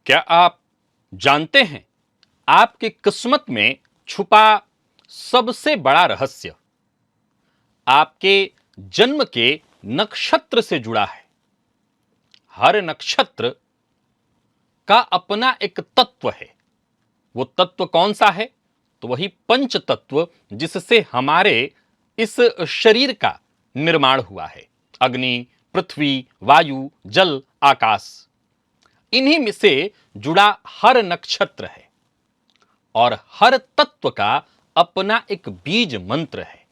क्या आप जानते हैं आपकी किस्मत में छुपा सबसे बड़ा रहस्य आपके जन्म के नक्षत्र से जुड़ा है। हर नक्षत्र का अपना एक तत्व है। वो तत्व कौन सा है? तो वही पंच तत्व जिससे हमारे इस शरीर का निर्माण हुआ है। अग्नि, पृथ्वी, वायु, जल, आकाश, इन्हीं में से जुड़ा हर नक्षत्र है और हर तत्व का अपना एक बीज मंत्र है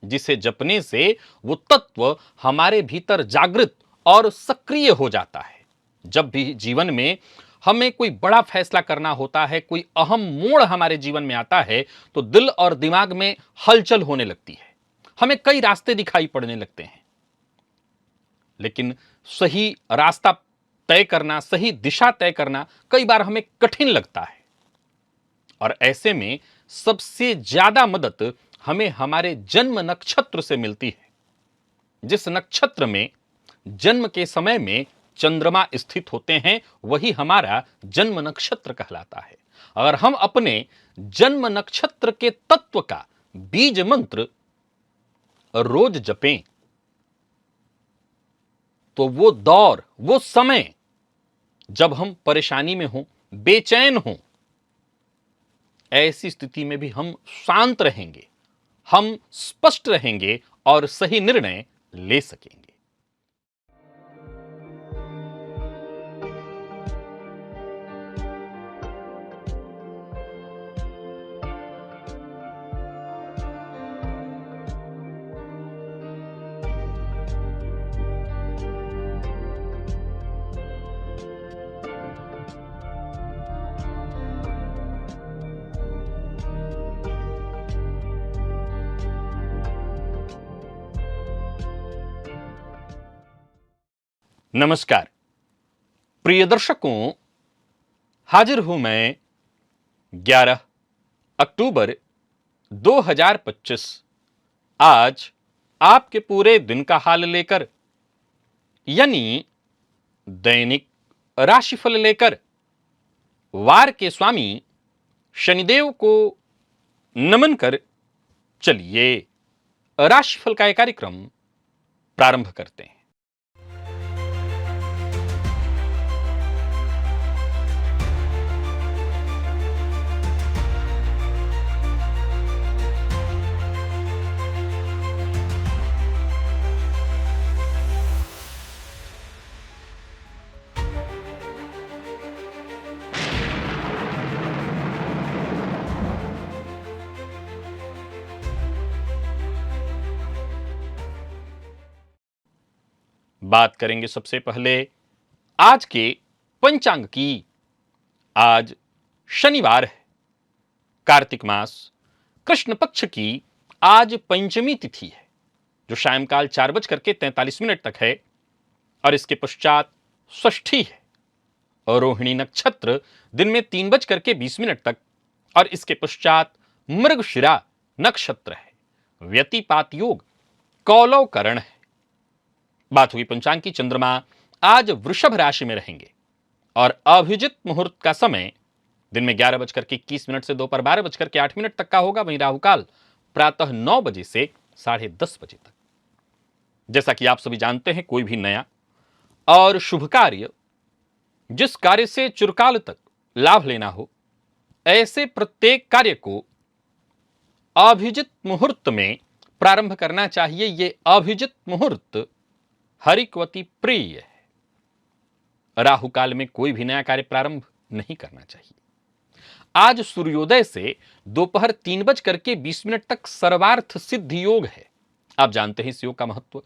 जिसे जपने से वो तत्व हमारे भीतर जागृत और सक्रिय हो जाता है। जब भी जीवन में हमें कोई बड़ा फैसला करना होता है, कोई अहम मोड़ हमारे जीवन में आता है, तो दिल और दिमाग में हलचल होने लगती है। हमें कई रास्ते दिखाई पड़ने लगते हैं, लेकिन सही रास्ता तय करना, सही दिशा तय करना कई बार हमें कठिन लगता है। और ऐसे में सबसे ज्यादा मदद हमें हमारे जन्म नक्षत्र से मिलती है। जिस नक्षत्र में जन्म के समय में चंद्रमा स्थित होते हैं, वही हमारा जन्म नक्षत्र कहलाता है। अगर हम अपने जन्म नक्षत्र के तत्व का बीज मंत्र रोज जपें, तो वो दौर, वो समय जब हम परेशानी में हों, बेचैन हों, ऐसी स्थिति में भी हम शांत रहेंगे, हम स्पष्ट रहेंगे और सही निर्णय ले सकेंगे। नमस्कार प्रिय दर्शकों, हाजिर हूं मैं 11 अक्टूबर 2025 आज आपके पूरे दिन का हाल लेकर, यानी दैनिक राशिफल लेकर वार के स्वामी शनिदेव को नमन कर चलिए राशिफल का यह कार्यक्रम प्रारंभ करते हैं। बात करेंगे सबसे पहले आज के पंचांग की। आज शनिवार है, कार्तिक मास कृष्ण पक्ष की आज पंचमी तिथि है, जो सायंकाल 4:43 तक है और इसके पश्चात षष्ठी है। और रोहिणी नक्षत्र दिन में 3:20 तक और इसके पश्चात मृगशिरा नक्षत्र है। व्यतिपात योग कौलव करण है। बात हुई पंचांग की। चंद्रमा आज वृषभ राशि में रहेंगे और अभिजित मुहूर्त का समय दिन में 11:21 से दोपहर 12:08 तक का होगा। वहीं राहुकाल प्रातः 9 बजे से 10:30 बजे तक। जैसा कि आप सभी जानते हैं, कोई भी नया और शुभ कार्य, जिस कार्य से चिरकाल तक लाभ लेना हो, ऐसे प्रत्येक कार्य को अभिजित मुहूर्त में प्रारंभ करना चाहिए। यह अभिजित मुहूर्त हरिक्वती प्रिय है। राहुकाल में कोई भी नया कार्य प्रारंभ नहीं करना चाहिए। आज सूर्योदय से दोपहर 3:20 तक सर्वार्थ सिद्धि योग है। आप जानते हैं इस योग का महत्व।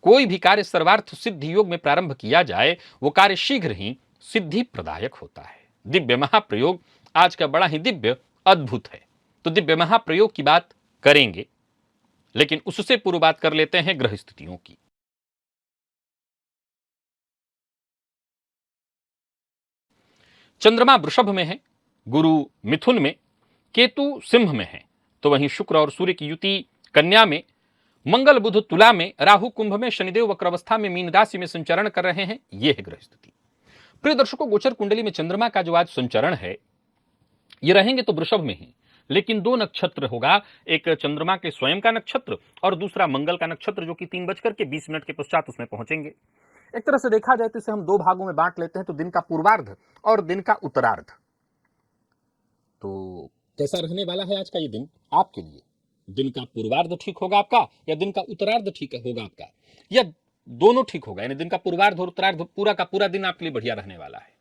कोई भी कार्य सर्वार्थ सिद्धि योग में प्रारंभ किया जाए, वो कार्य शीघ्र ही सिद्धि प्रदायक होता है। दिव्य महाप्रयोग आज का बड़ा ही दिव्य अद्भुत है। तो दिव्य महाप्रयोग की बात करेंगे, लेकिन उससे पूर्व बात कर लेते हैं ग्रह स्थितियों की। चंद्रमा वृषभ में है, गुरु मिथुन में, केतु सिंह में है। तो वहीं शुक्र और सूर्य की युति कन्या में, मंगल बुध तुला में, राहु कुंभ में, शनिदेव वक्र अवस्था में मीन राशि में संचरण कर रहे हैं। यह है ग्रह स्थिति। प्रिय दर्शकों, गोचर कुंडली में चंद्रमा का जो आज संचरण है, ये रहेंगे तो वृषभ में ही, लेकिन दो नक्षत्र होगा, एक चंद्रमा के स्वयं का नक्षत्र और दूसरा मंगल का नक्षत्र, जो कि 3:20 के पश्चात उसमें पहुंचेंगे। एक तरह से देखा जाए तो इसे हम दो भागों में बांट लेते हैं, तो दिन का पूर्वार्ध और दिन का उत्तरार्ध। तो कैसा रहने वाला है आज का ये दिन आपके लिए? दिन का पूर्वार्ध ठीक होगा आपका, या दिन का उत्तरार्ध ठीक होगा आपका, या दोनों ठीक होगा? यानी दिन का पूर्वार्ध और उत्तरार्ध, पूरा का पूरा दिन आपके लिए बढ़िया रहने वाला है।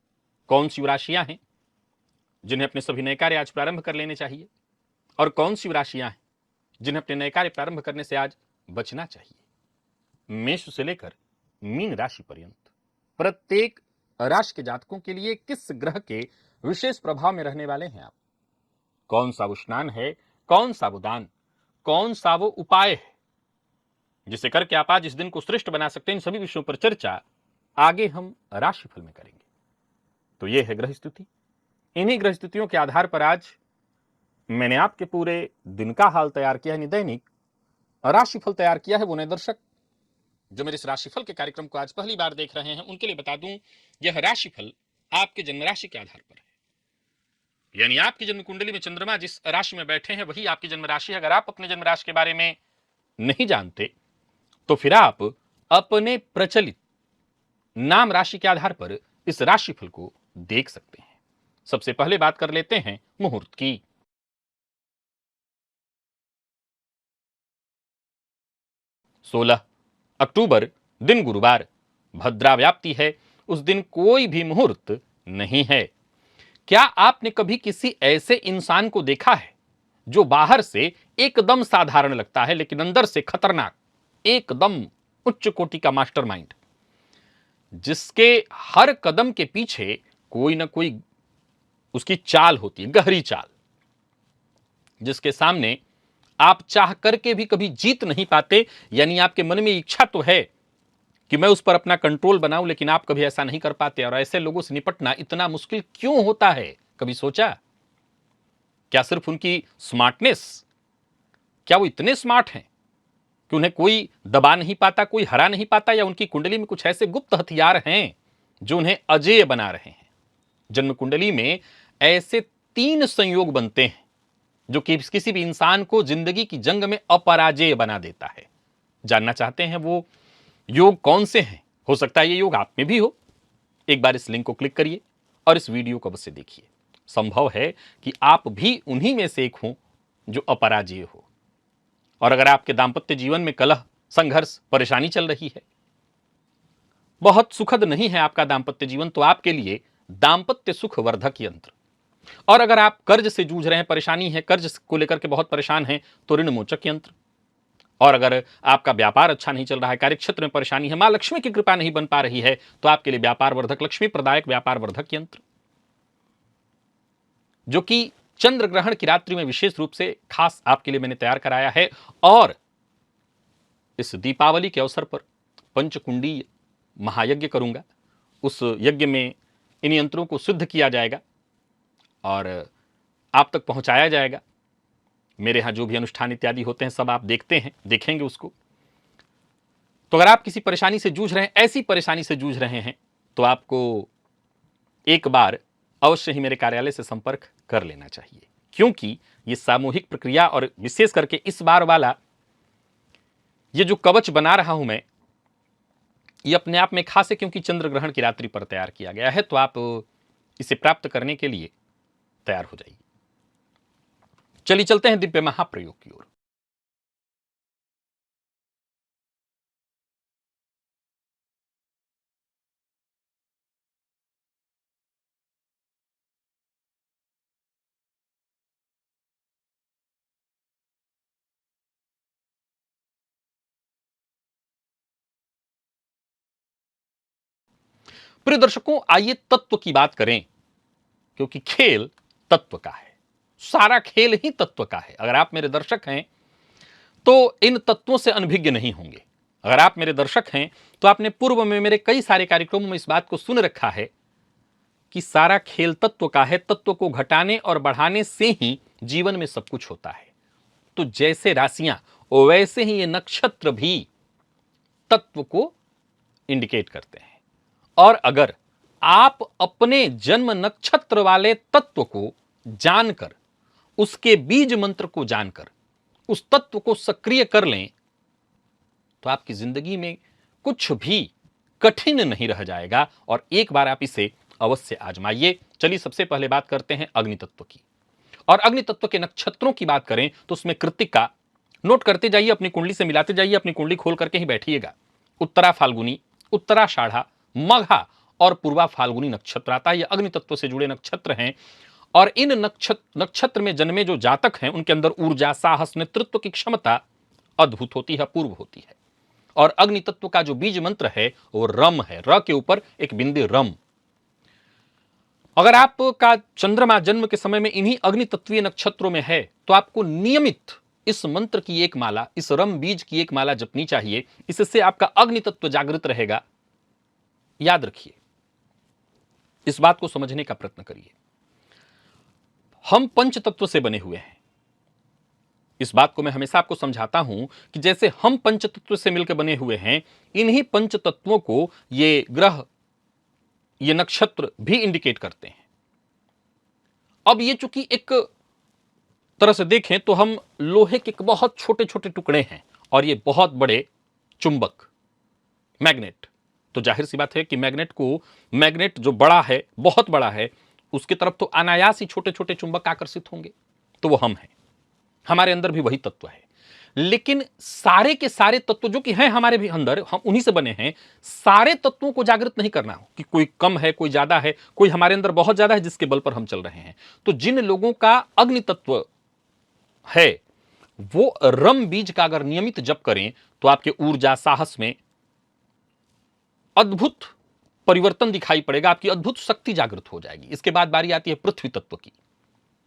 कौन सी राशियां हैं जिन्हें अपने सभी नए कार्य आज प्रारंभ कर लेने चाहिए, और कौन सी राशियां हैं जिन्हें अपने नए कार्य प्रारंभ करने से आज बचना चाहिए? मेष से लेकर मीन राशि पर्यंत प्रत्येक राशि के जातकों के लिए किस ग्रह के विशेष प्रभाव में रहने वाले हैं आप? कौन सा वो स्नान है, कौन सा वो दान, कौन सा वो उपाय है जिसे करके आप आज इस दिन को श्रेष्ठ बना सकते हैं? इन सभी विषयों पर चर्चा आगे हम राशिफल में करेंगे। तो यह है ग्रह स्थिति। इन्हीं ग्रह स्थितियों के आधार पर आज मैंने आपके पूरे दिन का हाल तैयार किया है, दैनिक राशिफल तैयार किया है। वो नए दर्शक जो मेरे इस राशिफल के कार्यक्रम को आज पहली बार देख रहे हैं, उनके लिए बता दूं, यह राशिफल आपके जन्म राशि के आधार पर है। यानी आपकी जन्म कुंडली में चंद्रमा जिस राशि में बैठे हैं वही आपकी जन्म राशि है। अगर आप अपने जन्म राशि के बारे में नहीं जानते तो फिर आप अपने प्रचलित नाम राशि के आधार पर इस राशिफल को देख सकते हैं। सबसे पहले बात कर लेते हैं मुहूर्त की। 16 अक्टूबर, दिन गुरुवार, भद्रा व्याप्ति है। उस दिन कोई भी मुहूर्त नहीं है। क्या आपने कभी किसी ऐसे इंसान को देखा है जो बाहर से एकदम साधारण लगता है लेकिन अंदर से खतरनाक, एकदम उच्च कोटि का मास्टरमाइंड, जिसके हर कदम के पीछे कोई ना कोई उसकी चाल होती है, गहरी चाल, जिसके सामने आप चाह करके भी कभी जीत नहीं पाते? यानी आपके मन में इच्छा तो है कि मैं उस पर अपना कंट्रोल बनाऊं, लेकिन आप कभी ऐसा नहीं कर पाते। और ऐसे लोगों से निपटना इतना मुश्किल क्यों होता है? कभी सोचा? क्या सिर्फ उनकी स्मार्टनेस, क्या वो इतने स्मार्ट हैं कि उन्हें कोई दबा नहीं पाता, कोई हरा नहीं पाता, या उनकी कुंडली में कुछ ऐसे गुप्त हथियार हैं जो उन्हें अजेय बना रहे हैं? जन्म कुंडली में ऐसे 3 संयोग बनते हैं जो कि किसी भी इंसान को जिंदगी की जंग में अपराजेय बना देता है। जानना चाहते हैं वो योग कौन से हैं? हो सकता है ये योग आप में भी हो। एक बार इस लिंक को क्लिक करिए और इस वीडियो को अवश्य देखिए। संभव है कि आप भी उन्हीं में से एक हो जो अपराजेय हो। और अगर आपके दांपत्य जीवन में कलह, संघर्ष, परेशानी चल रही है, बहुत सुखद नहीं है आपका दांपत्य जीवन, तो आपके लिए दांपत्य सुख वर्धक यंत्र। और अगर आप कर्ज से जूझ रहे हैं, परेशानी है, कर्ज को लेकर के बहुत परेशान हैं, तो ऋण मोचक यंत्र। और अगर आपका व्यापार अच्छा नहीं चल रहा है, कार्यक्षेत्र में परेशानी है, मां लक्ष्मी की कृपा नहीं बन पा रही है, तो आपके लिए व्यापार वर्धक, लक्ष्मी प्रदायक व्यापार वर्धक यंत्र, जो कि चंद्र ग्रहण की रात्रि में विशेष रूप से खास आपके लिए मैंने तैयार कराया है। और इस दीपावली के अवसर पर पंचकुंडीय महायज्ञ करूंगा। उस यज्ञ में इन यंत्रों को सिद्ध किया जाएगा और आप तक पहुंचाया जाएगा। मेरे यहां जो भी अनुष्ठान इत्यादि होते हैं सब आप देखते हैं, देखेंगे उसको। तो अगर आप किसी परेशानी से जूझ रहे हैं, ऐसी परेशानी से जूझ रहे हैं, तो आपको एक बार अवश्य ही मेरे कार्यालय से संपर्क कर लेना चाहिए, क्योंकि ये सामूहिक प्रक्रिया और विशेष करके इस बार वाला ये जो कवच बना रहा हूं मैं, ये अपने आप में खास है क्योंकि चंद्र ग्रहण की रात्रि पर तैयार किया गया है। तो आप इसे प्राप्त करने के लिए तैयार हो जाइए। चलिए चलते हैं दिव्य महाप्रयोग की ओर। प्रिय दर्शकों, आइए तत्व की बात करें, क्योंकि खेल तत्व का है। सारा खेल ही तत्व का है। अगर आप मेरे दर्शक हैं तो इन तत्वों से अनभिज्ञ नहीं होंगे। अगर आप मेरे दर्शक हैं तो आपने पूर्व में मेरे कई सारे कार्यक्रमों में इस बात को सुन रखा है कि सारा खेल तत्व का है। तत्व को घटाने और बढ़ाने से ही जीवन में सब कुछ होता है। तो जैसे राशियां, वैसे ही ये नक्षत्र भी तत्व को इंडिकेट करते हैं। और अगर आप अपने जन्म नक्षत्र वाले तत्व को जानकर, उसके बीज मंत्र को जानकर उस तत्व को सक्रिय कर लें तो आपकी जिंदगी में कुछ भी कठिन नहीं रह जाएगा। और एक बार आप इसे अवश्य आजमाइए। चलिए सबसे पहले बात करते हैं अग्नि तत्व की। और अग्नि तत्व के नक्षत्रों की बात करें तो उसमें कृत्तिका, नोट करते जाइए, अपनी कुंडली से मिलाते जाइए, अपनी कुंडली खोल करके ही बैठिएगा। उत्तरा फाल्गुनी, उत्तराषाढ़ा, मघा और पूर्वा फाल्गुनी नक्षत्र आता है। ये अग्नि तत्व से जुड़े नक्षत्र हैं। और इन नक्षत्र में जन्मे जो जातक हैं उनके अंदर ऊर्जा, साहस, नेतृत्व की क्षमता अद्भुत होती है, अपूर्व होती है। और अग्नि तत्व का जो बीज मंत्र है वो रम है, र के ऊपर एक बिंदी रम। अगर आपका चंद्रमा जन्म के समय में इन्हीं अग्नि तत्वीय नक्षत्रों में है तो आपको नियमित इस मंत्र की एक माला, इस रम बीज की एक माला जपनी चाहिए। इससे आपका अग्नि तत्व जागृत रहेगा। याद रखिए, इस बात को समझने का प्रयत्न करिए। हम पंच तत्व से बने हुए हैं। इस बात को मैं हमेशा आपको समझाता हूं कि जैसे हम पंच तत्व से मिलकर बने हुए हैं, इन्हीं पंच तत्वों को ये ग्रह, ये नक्षत्र भी इंडिकेट करते हैं। अब ये चूंकि एक तरह से देखें तो हम लोहे के बहुत छोटे छोटे टुकड़े हैं और ये बहुत बड़े चुंबक, मैग्नेट। तो जाहिर सी बात है कि मैग्नेट जो बड़ा है, बहुत बड़ा है, उसकी तरफ तो अनायास ही छोटे छोटे चुंबक आकर्षित होंगे। तो वो हम हैं, हमारे अंदर भी वही तत्व है। लेकिन सारे के सारे तत्व जो कि हैं हमारे भी अंदर, हम उन्हीं से बने हैं, सारे तत्वों को जागृत नहीं करना हो कि कोई कम है, कोई ज्यादा है, कोई हमारे अंदर बहुत ज्यादा है जिसके बल पर हम चल रहे हैं। तो जिन लोगों का अग्नि तत्व है वो रम बीज का अगर नियमित जप करें तो आपके ऊर्जा, साहस में अद्भुत परिवर्तन दिखाई पड़ेगा, आपकी अद्भुत शक्ति जागृत हो जाएगी। इसके बाद बारी आती है पृथ्वी तत्व की।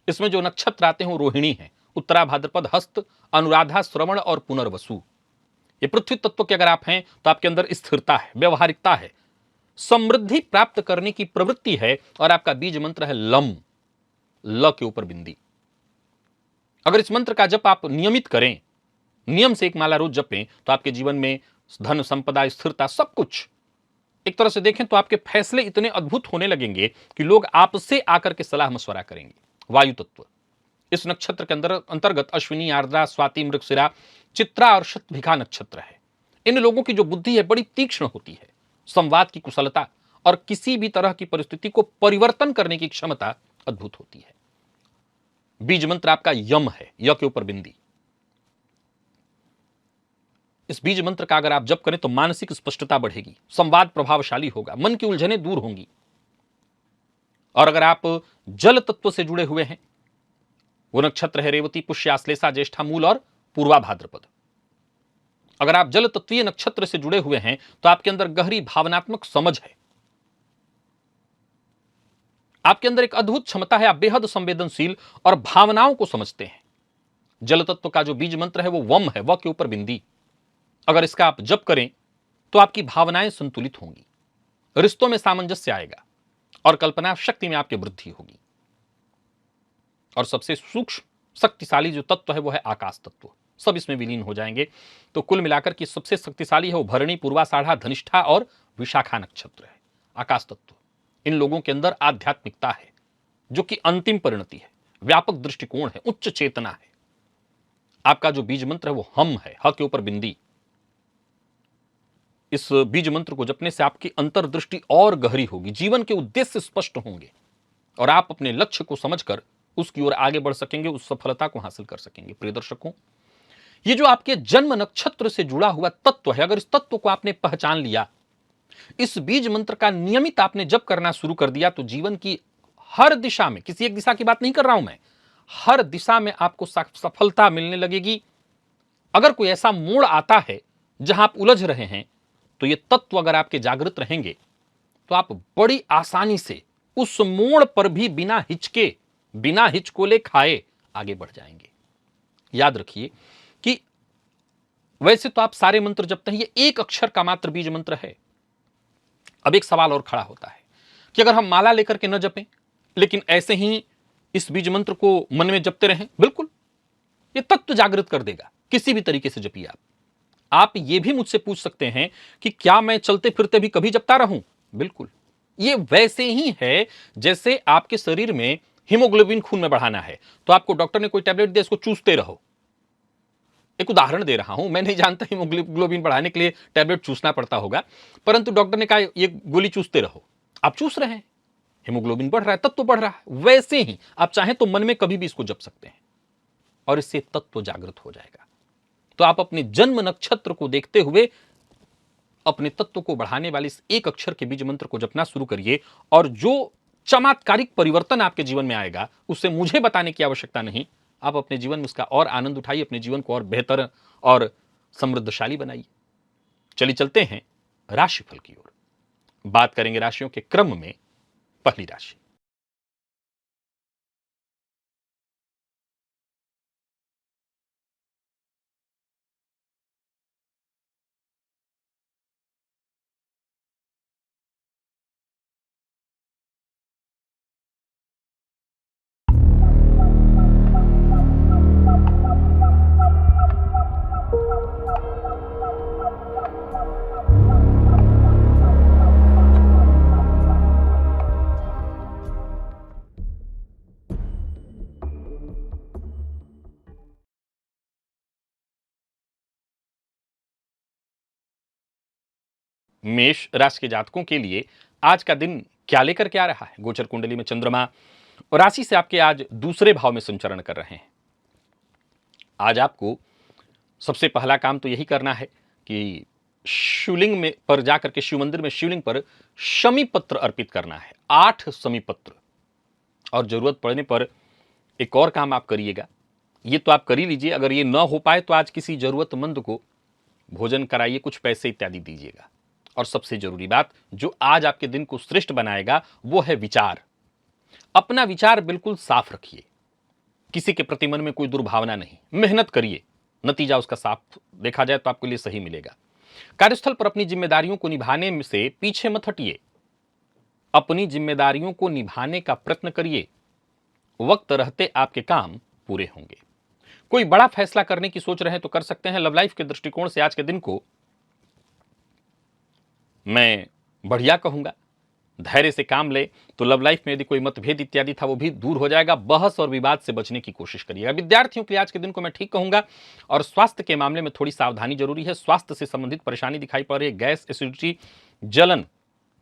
इसमें जो नक्षत्र आते हैं वो रोहिणी है, उत्तरा भाद्रपद, हस्त, अनुराधा, श्रवण और पुनर्वसु। ये पृथ्वी तत्व के अगर आप हैं तो आपके अंदर स्थिरता है, व्यवहारिकता है, समृद्धि प्राप्त करने की प्रवृत्ति है। और आपका बीज मंत्र है लम, ल के ऊपर बिंदी। अगर इस मंत्र का जप आप नियमित करें, नियम से एक माला रोज जपें, तो आपके जीवन में धन, संपदा, स्थिरता, सब कुछ, एक तरह से देखें तो आपके फैसले इतने अद्भुत होने लगेंगे कि लोग आपसे आकर के सलाह मशवरा करेंगे। वायु तत्व, इस नक्षत्र के अंतर्गत अश्विनी, आर्द्रा, स्वाति, मृगशिरा, चित्रा और शतभिखा नक्षत्र है। इन लोगों की जो बुद्धि है बड़ी तीक्ष्ण होती है, संवाद की कुशलता और किसी भी तरह की परिस्थिति को परिवर्तन करने की क्षमता अद्भुत होती है। बीज मंत्र आपका यम है, य के ऊपर बिंदी। इस बीज मंत्र का अगर आप जप करें तो मानसिक स्पष्टता बढ़ेगी, संवाद प्रभावशाली होगा, मन की उलझनें दूर होंगी। और अगर आप जल तत्व से जुड़े हुए हैं, वो नक्षत्र है रेवती, पुष्य, आश्लेषा, ज्येष्ठा, मूल और पूर्वा भाद्रपद। अगर आप जल तत्वीय नक्षत्र से जुड़े हुए हैं तो आपके अंदर गहरी भावनात्मक समझ है, आपके अंदर एक अद्भुत क्षमता है, आप बेहद संवेदनशील और भावनाओं को समझते हैं। जल तत्व का जो बीज मंत्र है वो वम है, व के ऊपर बिंदी। अगर इसका आप जप करें तो आपकी भावनाएं संतुलित होंगी, रिश्तों में सामंजस्य आएगा और कल्पना शक्ति में आपकी वृद्धि होगी। और सबसे सूक्ष्म शक्तिशाली जो तत्व है वो है आकाश तत्व, सब इसमें विलीन हो जाएंगे। तो कुल मिलाकर के सबसे शक्तिशाली है वो भरणी, पूर्वाषाढ़ा, धनिष्ठा और विशाखा नक्षत्र है, आकाश तत्व। इन लोगों के अंदर आध्यात्मिकता है जो कि अंतिम परिणति है, व्यापक दृष्टिकोण है, उच्च चेतना है। आपका जो बीज मंत्र है वो हम है, ह के ऊपर बिंदी। इस बीज मंत्र को जपने से आपकी अंतर्दृष्टि और गहरी होगी, जीवन के उद्देश्य स्पष्ट होंगे और आप अपने लक्ष्य को समझकर उसकी ओर आगे बढ़ सकेंगे, उस सफलता को हासिल कर सकेंगे। प्रिय दर्शकों, ये जो आपके जन्म नक्षत्र से जुड़ा हुआ तत्व है, अगर इस तत्व को आपने पहचान लिया, इस बीज मंत्र का नियमित आपने जप करना शुरू कर दिया, तो जीवन की हर दिशा में, किसी एक दिशा की बात नहीं कर रहा हूं मैं, हर दिशा में आपको सफलता मिलने लगेगी। अगर कोई ऐसा मोड़ आता है जहां आप उलझ रहे हैं, तो ये तत्व अगर आपके जागृत रहेंगे तो आप बड़ी आसानी से उस मोड़ पर भी बिना हिचके, बिना हिचकोले खाए आगे बढ़ जाएंगे। याद रखिए कि वैसे तो आप सारे मंत्र जपते हैं, ये एक अक्षर का मात्र बीज मंत्र है। अब एक सवाल और खड़ा होता है कि अगर हम माला लेकर के न जपें, लेकिन ऐसे ही इस बीज मंत्र को मन में जपते रहें, बिल्कुल ये तत्व जागृत कर देगा। किसी भी तरीके से जपिए आप ये भी मुझसे पूछ सकते हैं कि क्या मैं चलते फिरते भी कभी जपता रहूं? बिल्कुल, ये वैसे ही है जैसे आपके शरीर में हीमोग्लोबिन खून में बढ़ाना है तो आपको डॉक्टर ने कोई टैबलेट दिया, इसको चूसते रहो। एक उदाहरण दे रहा हूं, मैं नहीं जानता हीमोग्लोबिन बढ़ाने के लिए टैबलेट चूसना पड़ता होगा, परंतु डॉक्टर ने कहा ये गोली चूसते रहो, आप चूस रहे हैं, हीमोग्लोबिन बढ़ रहा है, तत्व बढ़ रहा है। वैसे ही आप चाहें तो मन में कभी भी इसको जप सकते हैं और इससे तत्व जागृत हो जाएगा। तो आप अपने जन्म नक्षत्र को देखते हुए अपने तत्व को बढ़ाने वाले इस एक अक्षर के बीज मंत्र को जपना शुरू करिए और जो चमत्कारिक परिवर्तन आपके जीवन में आएगा उससे मुझे बताने की आवश्यकता नहीं। आप अपने जीवन में उसका और आनंद उठाइए, अपने जीवन को और बेहतर और समृद्धशाली बनाइए। चलिए चलते हैं राशिफल की ओर। बात करेंगे राशियों के क्रम में। पहली राशि मेष राशि के जातकों के लिए आज का दिन क्या लेकर के आ रहा है? गोचर कुंडली में चंद्रमा और राशि से आपके आज दूसरे भाव में संचरण कर रहे हैं। आज आपको सबसे पहला काम तो यही करना है कि शिवलिंग में पर जाकर के शिव मंदिर में शिवलिंग पर शमी पत्र अर्पित करना है, 8 शमी पत्र। और जरूरत पड़ने पर एक और काम आप करिएगा, ये तो आप कर ही लीजिए, अगर ये ना हो पाए तो आज किसी जरूरतमंद को भोजन कराइए, कुछ पैसे इत्यादि दीजिएगा। और सबसे जरूरी बात जो आज आपके दिन को श्रेष्ठ बनाएगा वो है विचार। अपना विचार बिल्कुल साफ रखिए, किसी के प्रति मन में कोई दुर्भावना नहीं, मेहनत करिए, नतीजा उसका साफ देखा जाए तो आपके लिए सही मिलेगा। कार्यस्थल पर अपनी जिम्मेदारियों को निभाने से पीछे मत हटिए, अपनी जिम्मेदारियों को निभाने का प्रयत्न करिए, वक्त रहते आपके काम पूरे होंगे। कोई बड़ा फैसला करने की सोच रहे हैं तो कर सकते हैं। लव लाइफ के दृष्टिकोण से आज के दिन को मैं बढ़िया कहूंगा, धैर्य से काम ले तो लव लाइफ में यदि कोई मतभेद इत्यादि था वो भी दूर हो जाएगा। बहस और विवाद से बचने की कोशिश करिएगा। विद्यार्थियों के लिए आज के दिन को मैं ठीक कहूंगा और स्वास्थ्य के मामले में थोड़ी सावधानी जरूरी है। स्वास्थ्य से संबंधित परेशानी दिखाई पड़ रही है, गैस, एसिडिटी, जलन,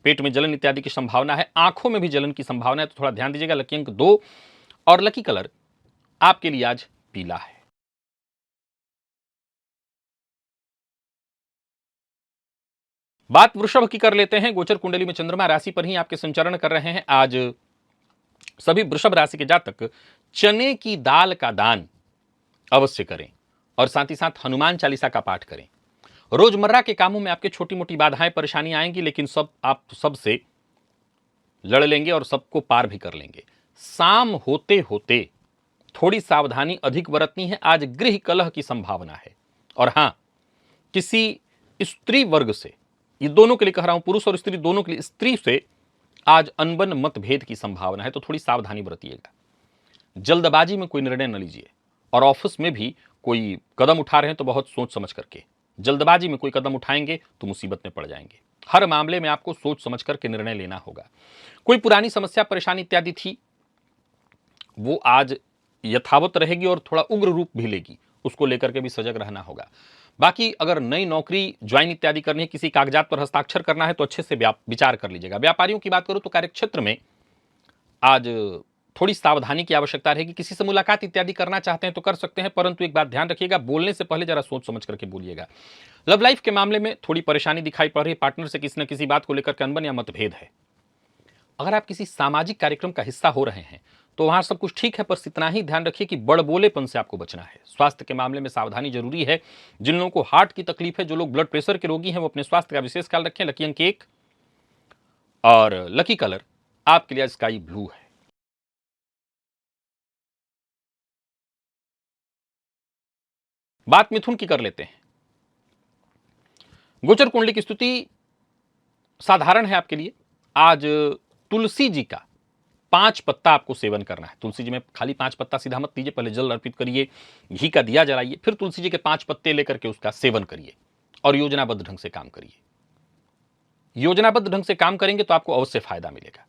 पेट में जलन इत्यादि की संभावना है, आंखों में भी जलन की संभावना है, तो थोड़ा ध्यान दीजिएगा। लकी अंक 2 और लकी कलर आपके लिए आज पीला है। बात वृषभ की कर लेते हैं। गोचर कुंडली में चंद्रमा राशि पर ही आपके संचरण कर रहे हैं। आज सभी वृषभ राशि के जातक चने की दाल का दान अवश्य करें और साथ ही साथ हनुमान चालीसा का पाठ करें। रोजमर्रा के कामों में आपके छोटी मोटी बाधाएं परेशानी आएंगी, लेकिन सब आप सबसे लड़ लेंगे और सबको पार भी कर लेंगे। शाम होते होते थोड़ी सावधानी अधिक बरतनी है। आज गृह कलह की संभावना है और हां, किसी स्त्री वर्ग से, ये दोनों के लिए कह रहा हूं, पुरुष और स्त्री दोनों के लिए, स्त्री से आज अनबन मतभेद की संभावना है, तो थोड़ी सावधानी बरतिएगा। जल्दबाजी में कोई निर्णय न लीजिए और ऑफिस में भी कोई कदम उठा रहे हैं तो बहुत सोच समझ करके। जल्दबाजी में कोई कदम उठाएंगे तो मुसीबत में पड़ जाएंगे। हर मामले में आपको सोच समझ करके निर्णय लेना होगा। कोई पुरानी समस्या परेशानी इत्यादि थी वो आज यथावत रहेगी और थोड़ा उग्र रूप भी लेगी, उसको लेकर के भी सजग रहना होगा। बाकी अगर नई नौकरी ज्वाइन इत्यादि करनी है, किसी कागजात पर हस्ताक्षर करना है तो अच्छे से विचार कर लीजिएगा। व्यापारियों की बात करूं तो कार्यक्षेत्र में आज थोड़ी सावधानी की आवश्यकता रहेगी। किसी से मुलाकात इत्यादि करना चाहते हैं तो कर सकते हैं, परंतु एक बात ध्यान रखिएगा, बोलने से पहले जरा सोच समझ करके बोलिएगा। लव लाइफ के मामले में थोड़ी परेशानी दिखाई पड़ रही है, पार्टनर से किसी न किसी बात को लेकर के अनबन या मतभेद है। अगर आप किसी सामाजिक कार्यक्रम का हिस्सा हो रहे हैं तो वहां सब कुछ ठीक है, पर इतना ही ध्यान रखिए कि बड़बोलेपन से आपको बचना है। स्वास्थ्य के मामले में सावधानी जरूरी है। जिन लोगों को हार्ट की तकलीफ है, जो लोग ब्लड प्रेशर के रोगी हैं, वो अपने स्वास्थ्य का विशेष ख्याल रखें। लकी अंक 1 और लकी कलर आपके लिए स्काई ब्लू है। बात मिथुन की कर लेते हैं। गोचर कुंडली की स्थिति साधारण है आपके लिए। आज तुलसी जी का 5 पत्ता आपको सेवन करना है। तुलसी जी में खाली 5 पत्ता सीधा मत दीजिए, पहले जल अर्पित करिए, घी का दिया जलाइए, फिर तुलसी जी के 5 पत्ते लेकर के उसका सेवन करिए और योजनाबद्ध ढंग से काम करिए। योजनाबद्ध ढंग से काम करेंगे तो आपको अवश्य फायदा मिलेगा।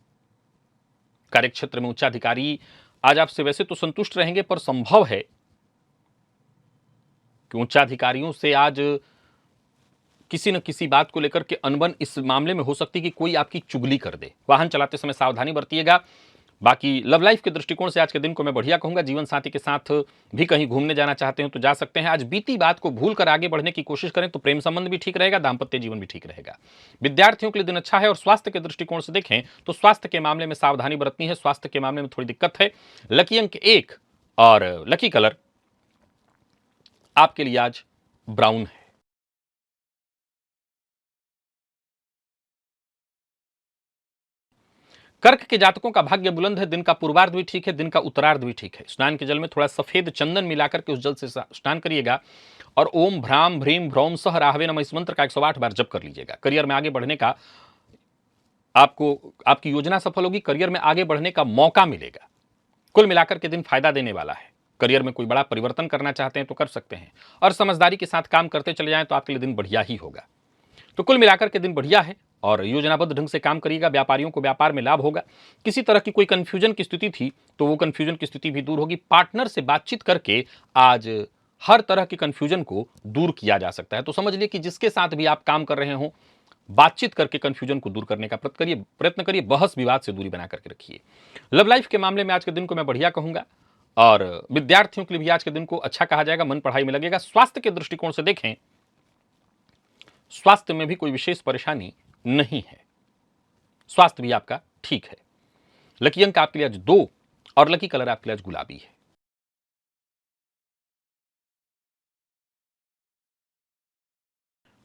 कार्यक्षेत्र में उच्चाधिकारी आज आपसे वैसे तो संतुष्ट रहेंगे, पर संभव है कि उच्चाधिकारियों से आज किसी न किसी बात को लेकर के अनबन इस मामले में हो सकती है कि कोई आपकी चुगली कर दे। वाहन चलाते समय सावधानी बरतिएगा। बाकी लव लाइफ के दृष्टिकोण से आज के दिन को मैं बढ़िया कहूंगा। जीवन साथी के साथ भी कहीं घूमने जाना चाहते हो तो जा सकते हैं। आज बीती बात को भूलकर आगे बढ़ने की कोशिश करें तो प्रेम संबंध भी ठीक रहेगा, दाम्पत्य जीवन भी ठीक रहेगा। विद्यार्थियों के लिए दिन अच्छा है। और स्वास्थ्य के दृष्टिकोण से देखें तो स्वास्थ्य के मामले में सावधानी बरतनी है। स्वास्थ्य के मामले में थोड़ी दिक्कत है। लकी अंक 1 और लकी कलर आपके लिए आज ब्राउन है। कर्क के जातकों का भाग्य बुलंद है। दिन का पूर्वार्ध भी ठीक है, दिन का उत्तरार्ध भी ठीक है। स्नान के जल में थोड़ा सफेद चंदन मिलाकर के उस जल से स्नान करिएगा और ओम भ्राम भ्रीम भ्रौम सह राहवे नमः इस मंत्र का 108 बार जप कर लीजिएगा। करियर में आगे बढ़ने का आपकी योजना सफल होगी। करियर में आगे बढ़ने का मौका मिलेगा। कुल मिलाकर के दिन फायदा देने वाला है। करियर में कोई बड़ा परिवर्तन करना चाहते हैं तो कर सकते हैं और समझदारी के साथ काम करते चले जाएं तो आपके लिए दिन बढ़िया ही होगा। तो कुल मिलाकर के दिन बढ़िया है और योजनाबद्ध ढंग से काम करिएगा। व्यापारियों को व्यापार में लाभ होगा। किसी तरह की कोई कंफ्यूजन की स्थिति थी तो वो कंफ्यूजन की स्थिति भी दूर होगी। पार्टनर से बातचीत करके आज हर तरह की कंफ्यूजन को दूर किया जा सकता है। तो समझ लीजिए कि जिसके साथ भी आप काम कर रहे हो, बातचीत करके कंफ्यूजन को दूर करने का प्रयत्न करिए। बहस विवाद से दूरी बना करके रखिए। लव लाइफ के मामले में आज के दिन को मैं बढ़िया कहूंगा और विद्यार्थियों के लिए भी आज के दिन को अच्छा कहा जाएगा। मन पढ़ाई में लगेगा। स्वास्थ्य के दृष्टिकोण से देखें, स्वास्थ्य में भी कोई विशेष परेशानी नहीं है। स्वास्थ्य भी आपका ठीक है। लकी अंक आपके लिए आज 2 और लकी कलर आपके लिए आज गुलाबी है।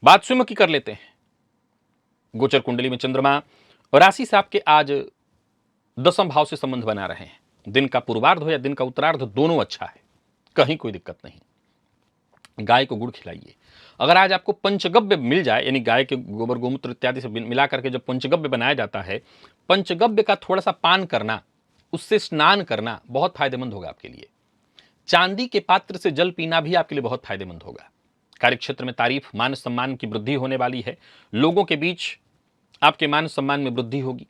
बात सिंह की कर लेते हैं। गोचर कुंडली में चंद्रमा और राशि से आपके आज 10वें भाव से संबंध बना रहे हैं। दिन का पूर्वार्ध हो या दिन का उत्तरार्ध, दोनों अच्छा है, कहीं कोई दिक्कत नहीं। गाय को गुड़ खिलाइए। अगर आज आपको पंचगव्य मिल जाए, यानी गाय के गोबर गोमूत्र इत्यादि से मिला करके जब पंचगव्य बनाया जाता है, पंचगव्य का थोड़ा सा पान करना, उससे स्नान करना बहुत फायदेमंद होगा आपके लिए। चांदी के पात्र से जल पीना भी आपके लिए बहुत फायदेमंद होगा। कार्यक्षेत्र में तारीफ, मान सम्मान की वृद्धि होने वाली है। लोगों के बीच आपके मान सम्मान में वृद्धि होगी।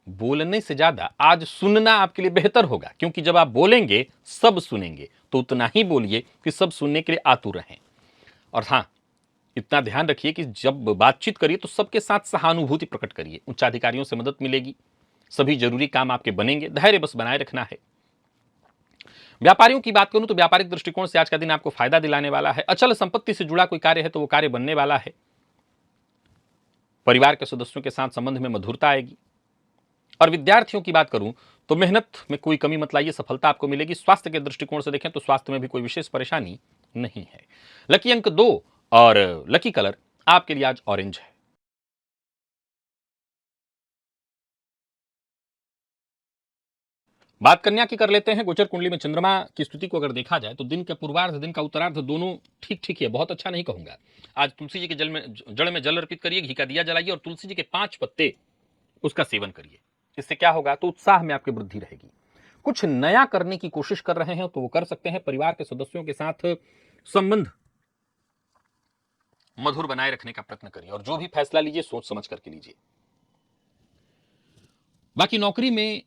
बोलने से ज्यादा आज सुनना आपके लिए बेहतर होगा, क्योंकि जब आप बोलेंगे सब सुनेंगे, तो उतना ही बोलिए कि सब सुनने के लिए आतुर रहें। और हां, इतना ध्यान रखिए कि जब बातचीत करिए तो सबके साथ सहानुभूति प्रकट करिए। उच्चाधिकारियों से मदद मिलेगी। सभी जरूरी काम आपके बनेंगे। धैर्य बस बनाए रखना है। व्यापारियों की बात करूं तो व्यापारिक दृष्टिकोण से आज का दिन आपको फायदा दिलाने वाला है। अचल संपत्ति से जुड़ा कोई कार्य है तो वो कार्य बनने वाला है। परिवार के सदस्यों के साथ संबंध में मधुरता आएगी। और विद्यार्थियों की बात करूं तो मेहनत में कोई कमी मत लाइए, सफलता आपको मिलेगी। स्वास्थ्य के दृष्टिकोण से देखें तो स्वास्थ्य में भी कोई विशेष परेशानी नहीं है। लकी अंक 2 और लकी कलर आपके लिए आज ऑरेंज है। बात कन्या की कर लेते हैं। गोचर कुंडली में चंद्रमा की स्थिति को अगर देखा जाए तो दिन के पूर्वार्ध, दिन का उत्तरार्ध दोनों ठीक ठीक है, बहुत अच्छा नहीं कहूंगा। आज तुलसी जी के जड़ में जल अर्पित करिए, घी का दिया जलाइए और तुलसी जी के 5 पत्ते उसका सेवन करिए। इससे क्या होगा, तो उत्साह में आपकी वृद्धि रहेगी। कुछ नया करने की कोशिश कर रहे हैं तो वो कर सकते हैं। परिवार के सदस्यों के साथ संबंध मधुर बनाए रखने का प्रयत्न करिए और जो भी फैसला लीजिए सोच समझ करके लीजिए। बाकी नौकरी में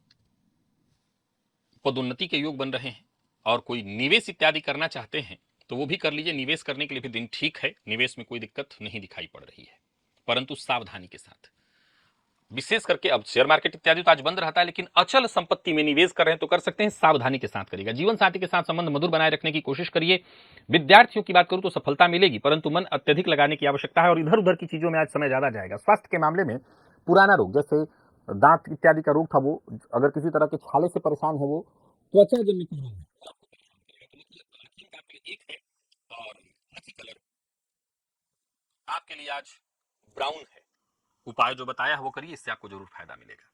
पदोन्नति के योग बन रहे हैं और कोई निवेश इत्यादि करना चाहते हैं तो वो भी कर लीजिए। निवेश करने के लिए भी दिन ठीक है। निवेश में कोई दिक्कत नहीं दिखाई पड़ रही है, परंतु सावधानी के साथ। विशेष करके अब शेयर मार्केट इत्यादि तो आज बंद रहता है, लेकिन अचल संपत्ति में निवेश कर रहे हैं तो कर सकते हैं। सावधानी के साथ करिएगा। जीवन साथी के साथ संबंध मधुर बनाए रखने की कोशिश करिए। विद्यार्थियों की बात करूं तो सफलता मिलेगी, परंतु मन अत्यधिक लगाने की आवश्यकता है और इधर उधर की चीजों में आज समय ज्यादा जाएगा। स्वास्थ्य के मामले में पुराना रोग, जैसे दांत इत्यादि का रोग था, वो अगर किसी तरह के छाले से परेशान हो, वो त्वचा जनित रोग है, एक है। और लकी कलर आपके लिए आज ब्राउन है। उपाय जो बताया है वो करिए, इससे आपको जरूर फायदा मिलेगा।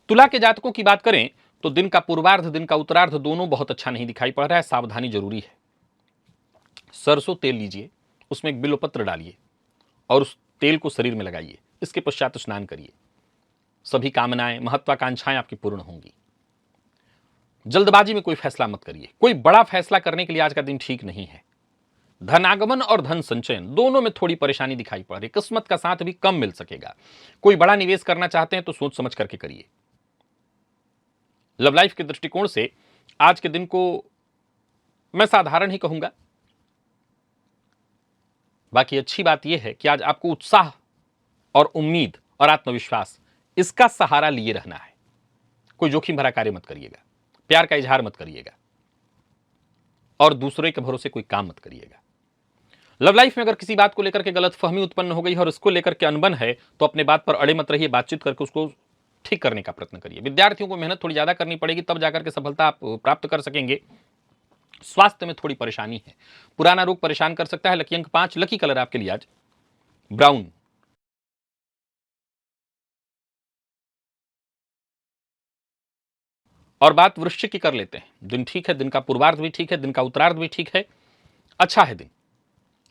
तुला के जातकों की बात करें तो दिन का पूर्वार्ध, दिन का उत्तरार्ध दोनों बहुत अच्छा नहीं दिखाई पड़ रहा है। सावधानी जरूरी है। सरसों तेल लीजिए, उसमें एक बिल्वपत्र डालिए और उस तेल को शरीर में लगाइए। इसके पश्चात स्नान करिए। सभी कामनाएं, महत्वाकांक्षाएं आपकी पूर्ण होंगी। जल्दबाजी में कोई फैसला मत करिए। कोई बड़ा फैसला करने के लिए आज का दिन ठीक नहीं है। धनागमन और धन संचयन दोनों में थोड़ी परेशानी दिखाई पड़ रही। किस्मत का साथ भी कम मिल सकेगा। कोई बड़ा निवेश करना चाहते हैं तो सोच समझ करके करिए। लव लाइफ के दृष्टिकोण से आज के दिन को मैं साधारण ही कहूंगा। बाकी अच्छी बात यह है कि आज आपको उत्साह और उम्मीद और आत्मविश्वास इसका सहारा लिए रहना है। कोई जोखिम भरा कार्य मत करिएगा, प्यार का इजहार मत करिएगा और दूसरे के भरोसे कोई काम मत करिएगा। लव लाइफ में अगर किसी बात को लेकर के गलतफहमी उत्पन्न हो गई है और इसको लेकर के अनबन है तो अपने बात पर अड़े मत रहिए, बातचीत करके उसको ठीक करने का प्रयत्न करिए। विद्यार्थियों को मेहनत थोड़ी ज्यादा करनी पड़ेगी, तब जाकर के सफलता आप प्राप्त कर सकेंगे। स्वास्थ्य में थोड़ी परेशानी है, पुराना रोग परेशान कर सकता है। लकी अंक 5, लकी कलर आपके लिए आज ब्राउन। और बात वृश्चिक की कर लेते हैं। दिन ठीक है, दिन का पूर्वार्ध भी ठीक है, दिन का उत्तरार्ध भी ठीक है, अच्छा है दिन।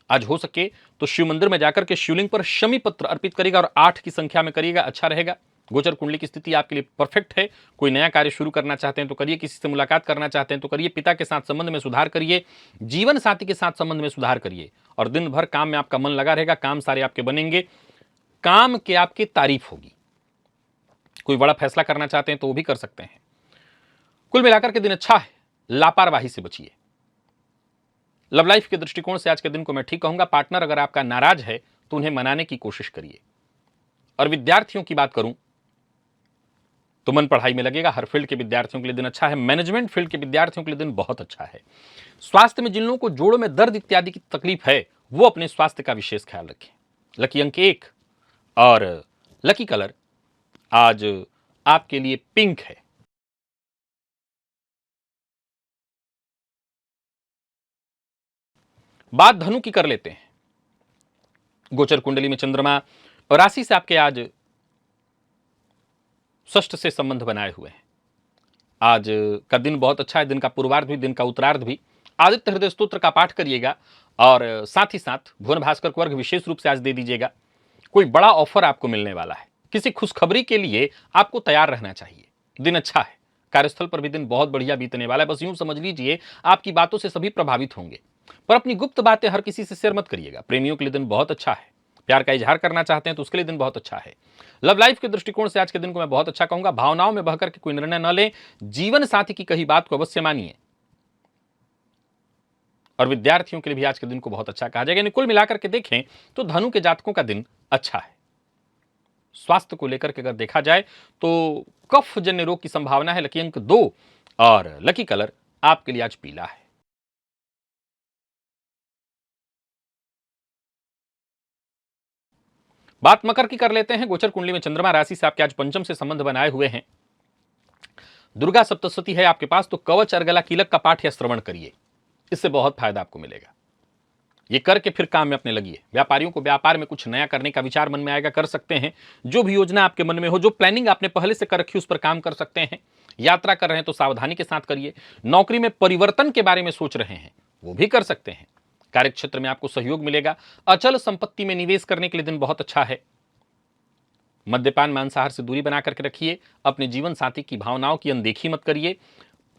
आज हो सके तो शिव मंदिर में जाकर के शिवलिंग पर शमी पत्र अर्पित करिएगा और 8 की संख्या में करिएगा, अच्छा रहेगा। गोचर कुंडली की स्थिति आपके लिए परफेक्ट है। कोई नया कार्य शुरू करना चाहते हैं तो करिए, किसी से मुलाकात करना चाहते हैं तो करिए, पिता के साथ संबंध में सुधार करिए, जीवन साथी के साथ संबंध में सुधार करिए और दिन भर काम में आपका मन लगा रहेगा, काम सारे आपके बनेंगे, काम के आपकी तारीफ होगी। कोई बड़ा फैसला करना चाहते हैं तो वो भी कर सकते हैं। कुल मिलाकर के दिन अच्छा है, लापरवाही से बचिए। लव लाइफ के दृष्टिकोण से आज के दिन को मैं ठीक कहूंगा। पार्टनर अगर आपका नाराज है तो उन्हें मनाने की कोशिश करिए। और विद्यार्थियों की बात करूं तो मन पढ़ाई में लगेगा। हर फील्ड के विद्यार्थियों के लिए दिन अच्छा है। मैनेजमेंट फील्ड के विद्यार्थियों के लिए दिन बहुत अच्छा है। स्वास्थ्य में जिन लोगों को जोड़ों में दर्द इत्यादि की तकलीफ है वो अपने स्वास्थ्य का विशेष ख्याल रखें। लकी अंक 1 और लकी कलर आज आपके लिए पिंक है। बात धनु की कर लेते हैं। गोचर कुंडली में चंद्रमा और राशि से आपके आज षष्ठ से संबंध बनाए हुए हैं। आज का दिन बहुत अच्छा है, दिन का पूर्वार्ध भी, दिन का उत्तरार्ध भी। आदित्य हृदय स्तोत्र का पाठ करिएगा और साथ ही साथ भुवन भास्कर को वर्ग विशेष रूप से आज दे दीजिएगा। कोई बड़ा ऑफर आपको मिलने वाला है, किसी खुशखबरी के लिए आपको तैयार रहना चाहिए। दिन अच्छा है, कार्यस्थल पर भी दिन बहुत बढ़िया बीतने वाला है। बस यूं समझ लीजिए आपकी बातों से सभी प्रभावित होंगे, पर अपनी गुप्त बातें हर किसी से शेयर मत करिएगा। प्रेमियों के लिए दिन बहुत अच्छा है, प्यार का इजहार करना चाहते हैं तो उसके लिए दिन बहुत अच्छा है। लव लाइफ के दृष्टिकोण से आज के दिन को मैं बहुत अच्छा कहूंगा। भावनाओं में बहकर के कोई निर्णय न लें, जीवन साथी की कही बात को अवश्य मानिए। और विद्यार्थियों के लिए भी आज के दिन को बहुत अच्छा कहा जाएगा। यानी कुल मिलाकर के देखें तो धनु के जातकों का दिन अच्छा है। स्वास्थ्य को लेकर के अगर देखा जाए तो कफ जन्य रोग की संभावना है। लकी अंक 2 और लकी कलर आपके लिए आज पीला है। बात मकर की कर लेते हैं। गोचर कुंडली में चंद्रमा राशि से आपके आज पंचम से संबंध बनाए हुए हैं। दुर्गा सप्तशती है आपके पास तो कवच अर्गला कीलक का पाठ या श्रवण करिए, इससे बहुत फायदा आपको मिलेगा। ये करके फिर काम में अपने लगिए। व्यापारियों को व्यापार में कुछ नया करने का विचार मन में आएगा, कर सकते हैं। जो भी योजना आपके मन में हो, जो प्लानिंग आपने पहले से कर रखी उस पर काम कर सकते हैं। यात्रा कर रहे हैं तो सावधानी के साथ करिए। नौकरी में परिवर्तन के बारे में सोच रहे हैं वो भी कर सकते हैं। कार्यक्षेत्र में आपको सहयोग मिलेगा। अचल संपत्ति में निवेश करने के लिए दिन बहुत अच्छा है। मद्यपान मांसाहार से दूरी बना करके रखिए। अपने जीवन साथी की भावनाओं की अनदेखी मत करिए।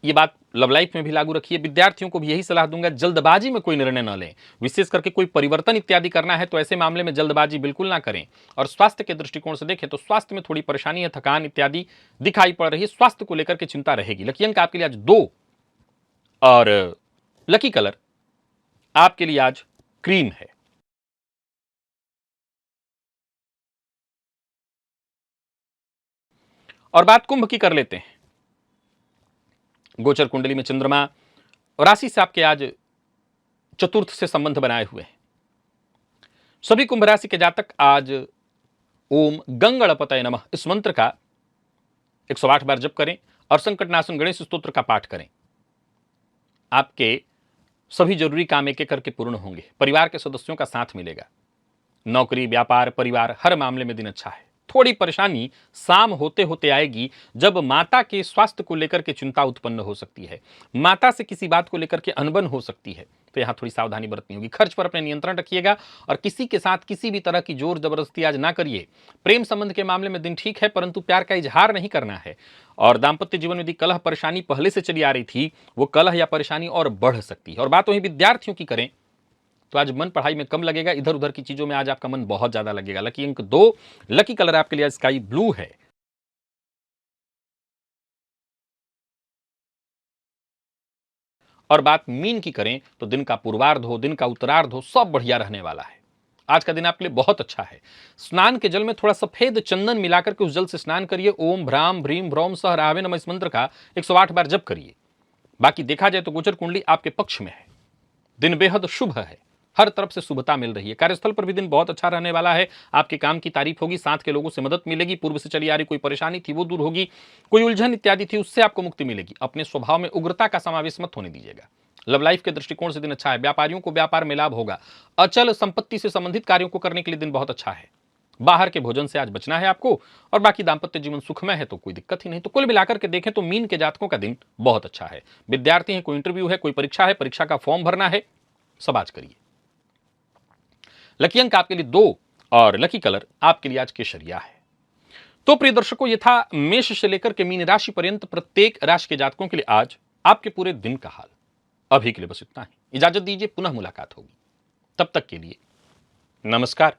ये बात लव लाइफ में भी लागू रखिए। विद्यार्थियों को भी यही सलाह दूंगा, जल्दबाजी में कोई निर्णय न लें। विशेष करके कोई परिवर्तन इत्यादि करना है तो ऐसे मामले में जल्दबाजी बिल्कुल ना करें। और स्वास्थ्य के दृष्टिकोण से देखें तो स्वास्थ्य में थोड़ी परेशानी है, थकान इत्यादि दिखाई पड़ रही है। स्वास्थ्य को लेकर के चिंता रहेगी। लकी अंक आपके लिए आज 2 और लकी कलर आपके लिए आज क्रीम है। और बात कुंभ की कर लेते हैं। गोचर कुंडली में चंद्रमा और राशि से आपके आज चतुर्थ से संबंध बनाए हुए हैं। सभी कुंभ राशि के जातक आज ओम गंगणपतये नमः इस मंत्र का 108 बार जप करें और संकटनाशन गणेश स्तोत्र का पाठ करें। आपके सभी जरूरी काम एक एक करके पूर्ण होंगे। परिवार के सदस्यों का साथ मिलेगा। नौकरी, व्यापार, परिवार हर मामले में दिन अच्छा है। थोड़ी परेशानी शाम होते होते आएगी जब माता के स्वास्थ्य को लेकर के चिंता उत्पन्न हो सकती है। माता से किसी बात को लेकर के अनबन हो सकती है तो यहां थोड़ी सावधानी बरतनी होगी। खर्च पर अपने नियंत्रण रखिएगा और किसी के साथ किसी भी तरह की जोर जबरदस्ती आज ना करिए। प्रेम संबंध के मामले में दिन ठीक है, परंतु प्यार का इजहार नहीं करना है। और दाम्पत्य जीवन में यदि कलह परेशानी पहले से चली आ रही थी वो कलह या परेशानी और बढ़ सकती है। और बात वहीं विद्यार्थियों की करें तो आज मन पढ़ाई में कम लगेगा, इधर उधर की चीजों में आज आपका मन बहुत ज्यादा लगेगा। लकी अंक 2, लकी कलर आपके लिए स्काई ब्लू है। और बात मीन की करें तो दिन का पूर्वार्ध हो, दिन का उत्तरार्ध हो, सब बढ़िया रहने वाला है। आज का दिन आपके लिए बहुत अच्छा है। स्नान के जल में थोड़ा सफेद चंदन मिलाकर के उस जल से स्नान करिए। ओम भ्राम भ्रीम भ्रौम सह रावे नमः इस मंत्र का 108 बार जप करिए। बाकी देखा जाए तो गोचर कुंडली आपके पक्ष में है, दिन बेहद शुभ है, हर तरफ से शुभता मिल रही है। कार्यस्थल पर भी दिन बहुत अच्छा रहने वाला है। आपके काम की तारीफ होगी, साथ के लोगों से मदद मिलेगी, पूर्व से चली आ रही कोई परेशानी थी वो दूर होगी, कोई उलझन इत्यादि थी उससे आपको मुक्ति मिलेगी। अपने स्वभाव में उग्रता का समावेश मत होने दीजिएगा। लव लाइफ के दृष्टिकोण से दिन अच्छा है। व्यापारियों को व्यापार में लाभ होगा। अचल संपत्ति से संबंधित कार्यों को करने के लिए दिन बहुत अच्छा है। बाहर के भोजन से आज बचना है आपको। और बाकी दाम्पत्य जीवन सुखमय है तो कोई दिक्कत ही नहीं। तो कुल मिलाकर के देखें तो मीन के जातकों का दिन बहुत अच्छा है। विद्यार्थी हैं, कोई इंटरव्यू है, कोई परीक्षा है, परीक्षा का फॉर्म भरना है, सब आज करिए। लकी अंक आपके लिए 2 और लकी कलर आपके लिए आज केसरिया है। तो प्रिय दर्शकों, ये था मेष से लेकर के मीन राशि पर्यंत प्रत्येक राशि के जातकों के लिए आज आपके पूरे दिन का हाल। अभी के लिए बस इतना ही। इजाजत दीजिए, पुनः मुलाकात होगी। तब तक के लिए नमस्कार।